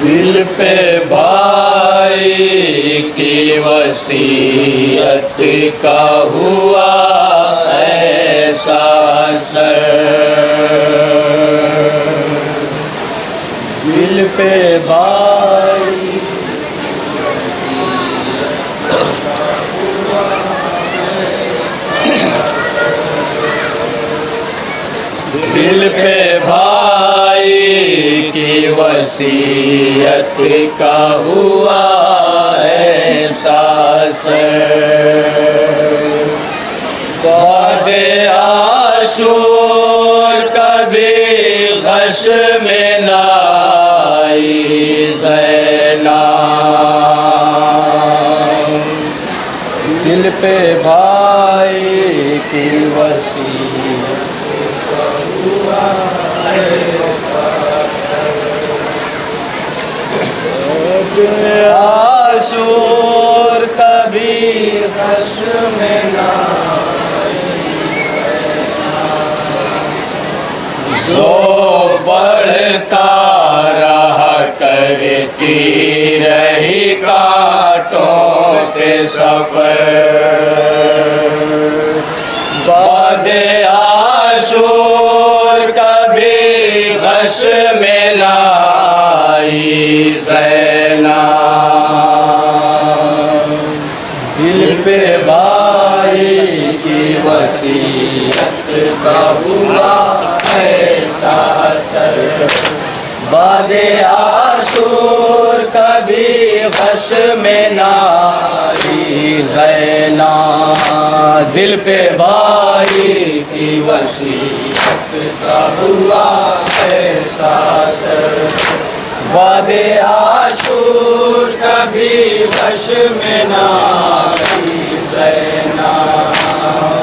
दिल पे भाई की वसीयत का हुआ ऐसा असर, दिल पे भाई दिल पे भाई की वसीयत का हुआ ऐसा असर, बादे आशूर कभी गश में न आई ज़ैनाब, दिल पे भाई की वसीयत आशूर कभी गश में न जो बढ़ता रहा करती रही कांटों पे सफर, बादे आशूर कभी गश में न आई ज़ैनाब, दिल पे भाई की वसीयत का हुआ ऐसा असर, बादे आशूर कभी गश में न आई ज़ैनाब, दिल पे भाई की वसीयत का हुआ ऐसा असर, बादे आशूर कभी गश में न आई ज़ैनाब,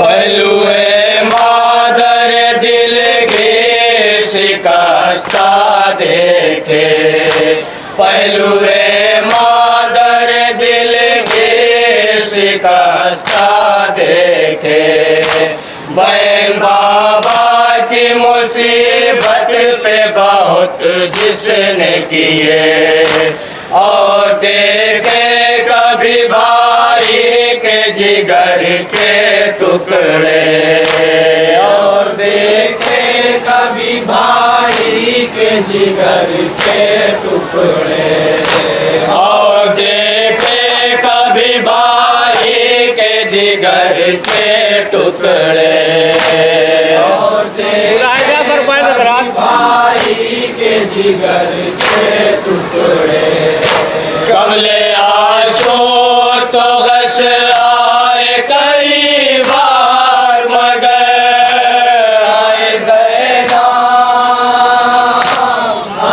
पहलुए मादर दिल के शिकस्ता देखे, पहलुए मादर दिल के शिकस्ता देखे, बहन बाबा की मुसीबत पे बहुत जिसने किए, और देखे कभी भाई के जिगर के टुकड़े, और देखे कभी भाई के जिगर के टुकड़े, और देखे कभी भाई के जिगर के टुकड़े, और देखे भाई के जिगर के टुकड़े, कमले आशूर तो गश आए कई बार मगर आए ज़ैनाब,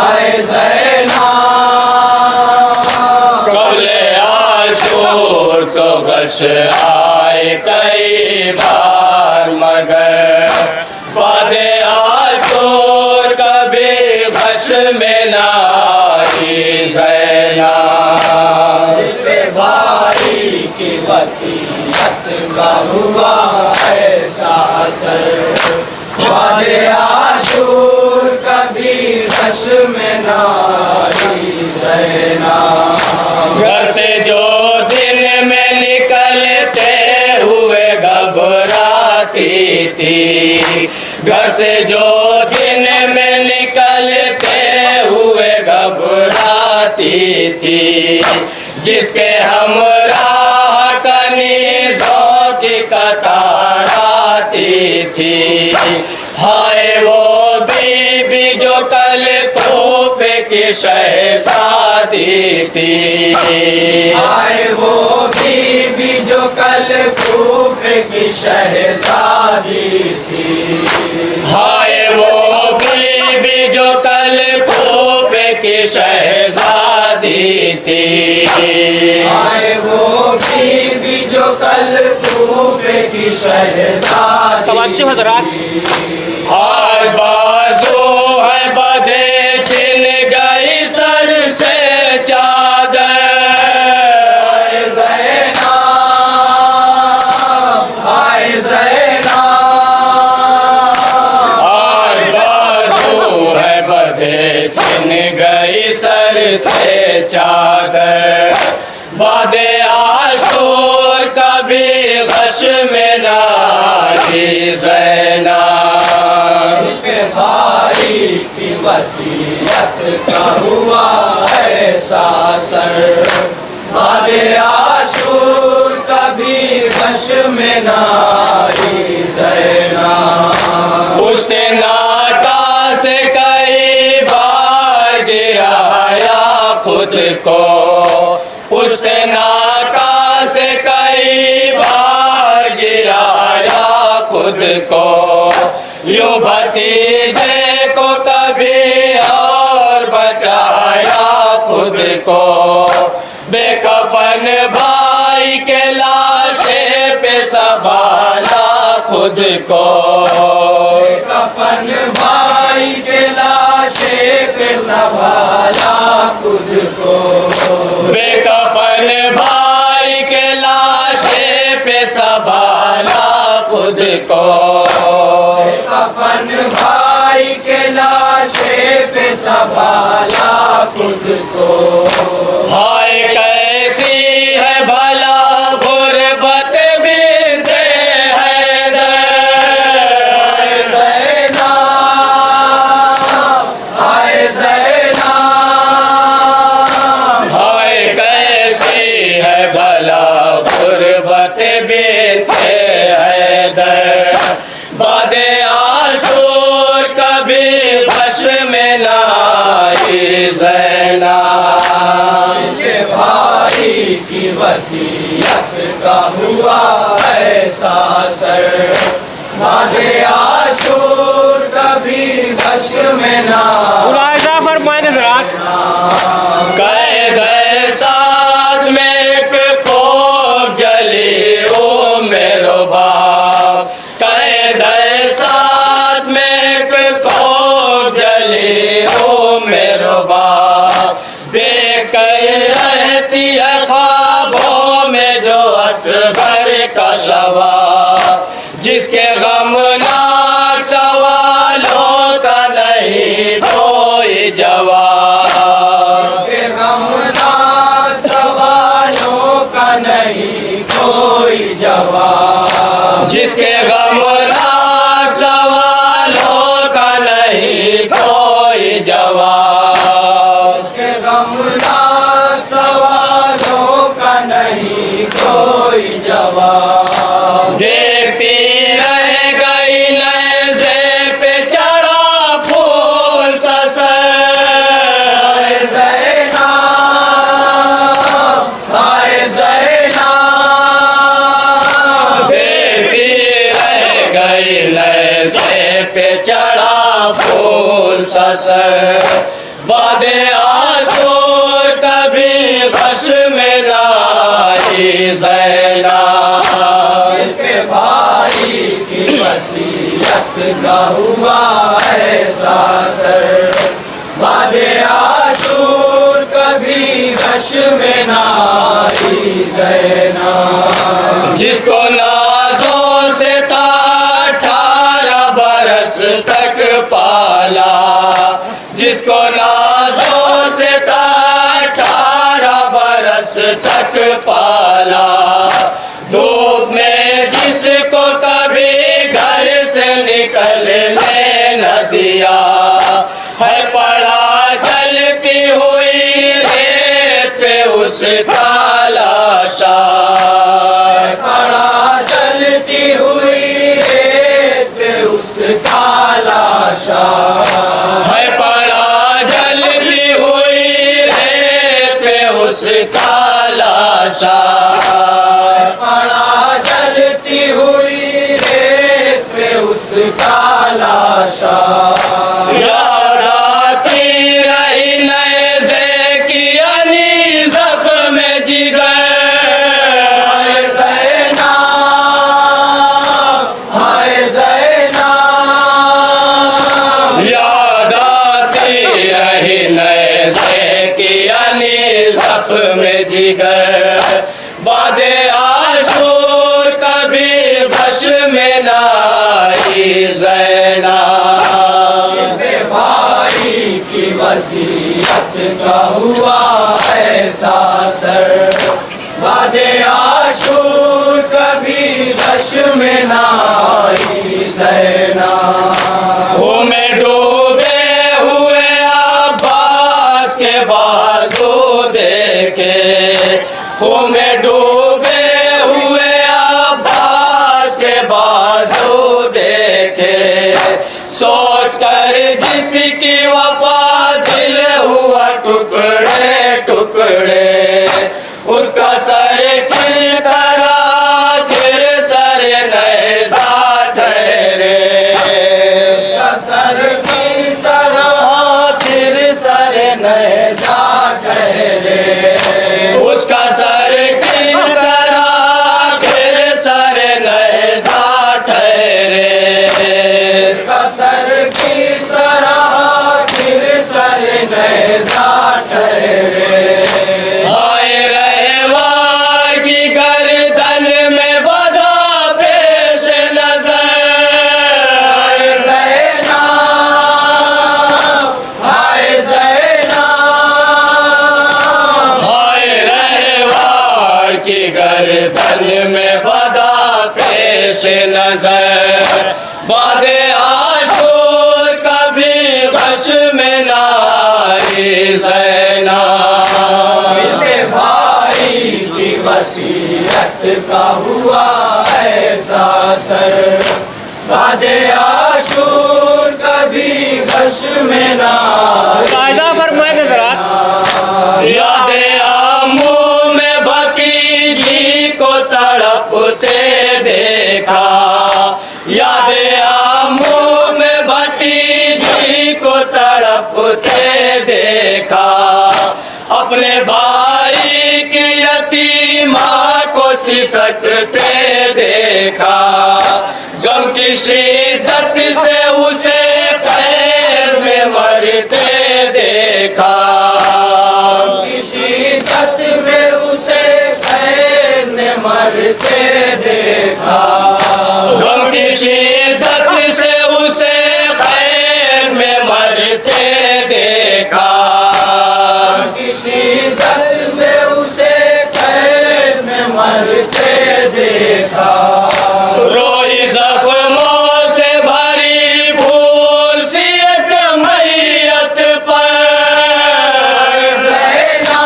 आए ज़ैनाब, कमले आशूर तो गश आए कई बार मगर बादे आशूर कभी गश में न आई ज़ैनाब, दिल पे भाई की वसीयत का हुआ ऐसा असर, बादे आशूर कभी गश में न आई ज़ैनाब, घर से जो दिन में निकलते हुए घबराती थी, घर से जो दिन में निकलते हुए घबराती थी, जिसके हमराह कनीज़ों की कतार आती थी, हाय वो बीबी जो कल तोहफे की शहज़ादी थी, हाय वो बीबी जो कल तोहफे की शहज़ादी थी, हाय वो बीबी जो कल तोहफे की शहज़ादी थी, हाय वो बीबी जो कल तोहफे की शहज़ादी, तवज्जो हज़रात, और बाजू है बधे छिन गई सर से चादर, आए ज़ैनाब, आए ज़ैनाब, और बाजू है बधे छिन गई सर से चादर, बादे आशूर कभी गश में नारी ज़ैनब पे भाई की वसीयत का हुआ ऐसा असर, बादे आशूर कभी गश में नारी ज़ैनब। उसने नाका से कई बार गिराया खुद को, उसने नाका से कई बार गिराया खुद को, यूं भतीजे को कभी और बचाया खुद को, बेकफन भाई के लाशे पे संभाला खुद को, कफन भाई के लाशे पे संभाला खुद को, बेकफन भाई के लाशे पे संभाला खुद को, कफन भाई के लाशे पे संभाला खुद को। हाय कैसी है भला गुर्बत बिनते हैदर, ज़ैनब हाय ज़ैनब, हाय कैसी है भला गुर्बत बिनते हैदर, बादे आशूर कभी बश में नाई ज़ैनब के भाई की वसीयत का हुआ ऐसा असर, बादे आशूर कभी गश में ना। कैद साथ में एक कोप जली ओ मेरो बाप, कैद साथ में एक कोप जली ओ मेरो बाप, देख रहती है ख्वाबों में जो असगर का सवाल, जिसके गमनाक सवालों का नहीं कोई जवाब, के गमनाक सवालों का नहीं कोई जवाब, जिसके गमनाक सवालों का नहीं कोई जवाब, के गमनाक सवालों का नहीं कोई जवाब। देखती रह गई नज़े पे चढ़ा फूल सा सर, ज़ैनब हाय ज़ैनब, देखती रह गई नज़े पे चढ़ा फूल सा सर, बादे आशूर कभी गश में नाई ज़ैनब के भाई की वसीयत का हुआ ऐसा असर, बादे आशूर कभी गश में नाई ज़ैनब। जिसको नाजों से था 18 बरस तक पाला, जिसको नाजों से था 18 बरस तक पाला, धूप में जिसको कभी घर से निकलने न दिया, है पड़ा जलती हुई रेत पे उसका लाशा, पड़ा जलती हुई रेत पे उसका लाशा, है पड़ा जलती हुई रेत पे उसका लाशा, पड़ा जलती हुई रेत पे उसका लाशा। याद आती रही नज़े की अनी ज़ख्म जिगर, हाय ज़ैनब हाय ज़ैनब, याद आती रही नज़े की अनी ज़ख्म जिगर, बादे आशूर कभी गश में नाई ज़ैनब के भाई की वसीयत का हुआ ऐसा सर, बादे आशूर कभी रश में ना आई ज़ैनब। खून में डूबे हुए अब्बास के बाजू देखे, खून में डूबे हुए अब्बास के बाजू देखे, सोच कर जिसकी वफा दिल हुआ टुकड़े टुकड़े, उसका सर किस तरह फिर सर नैज़ा ठहरे, उसका सर किस तरह फिर सर नैज़ा ठहरे, उसका सर किस तरह फिर सर नैज़ा ठहरे, उसका सर किस तरह फिर सर नैज़ा ठहरे। हाय रहवार की गर्दन में बधा पेश नजर, ज़ैनब, हाय ज़ैनब, हाय रहवार की गर्दन में बधा पेश नजर, बादे आशूर कभी गश में ना आई ज़ैनब। मेरे भाई की वसीयत का हुआ ऐसा सर, बादे आशूर कभी गश में ना कायदा फरमाए हज़रात। यादे आमू में भतीजी को तड़पते देखा, यादे आमू में भतीजी को तड़पते देखा, अपने भाई की यतीमा को सिसकते देखा, गम की शिद्दत से उसे पैर में मरते देखा, की शिद्दत से उसे कैद में मरते देखा, गम की शिद्दत से उसे पैर में मरते देखा, की शिद्दत से उसे कैद में मरते देखा, रोई जख्मों से भरी फूल सी एक मैयत पर, ज़ैनब,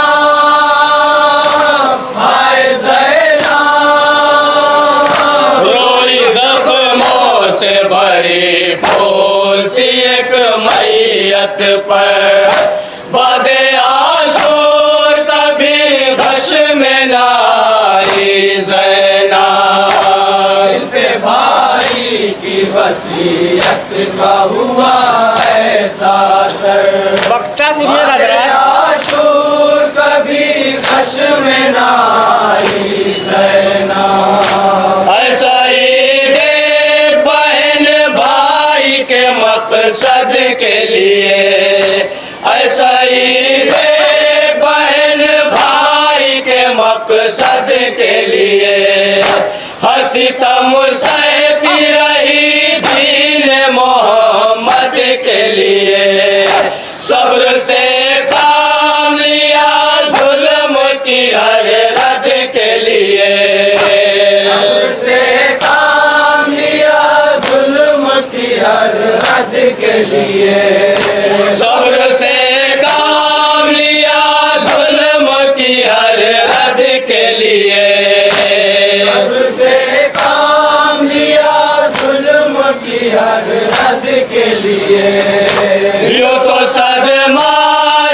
हाय ज़ैनब, रोई जख्मों से भरी फूल सी एक मैयत पर, बादे आशूर कभी गश में ना आई ज़ैनब। दिल पे भाई की वसीयत का हुआ ऐसा सर, बख्ता सुनिए हज़रात। आशूर कभी गश में ना आई ज़ैनब। ऐसा ही देख बहन भाई के मकसद के लिए, ऐसा ही देख बहन भाई के मकसद के लिए, हर सितम सहती रही दीन मोहम्मद के लिए, सब्र से काम लिया जुल्म की हर रद के लिए, सब्र से काम लिया जुल्म की हर हद के लिए, सब्र से काम लिया जुल्म की हर रद के लिए, सब्र से काम लिया जुल्म की हर हद के लिए, यूं तो सदमा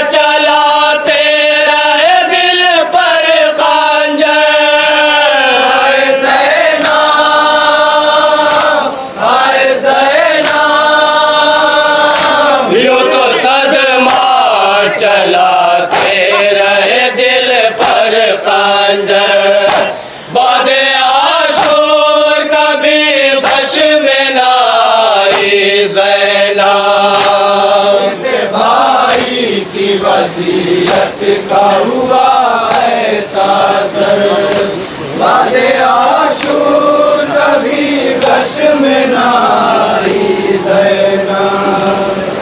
चलाते रहे दिल पर खंजर, हाय ज़ैनब, हाय ज़ैनब, यूं तो सदमा चलाते रहे दिल पर खंजर, बादे आशूर कभी गश में ना आई ज़ैनब। मेरे भाई की वसीयत का हुआ ऐसा सर, बादे आशूर कभी गश में ना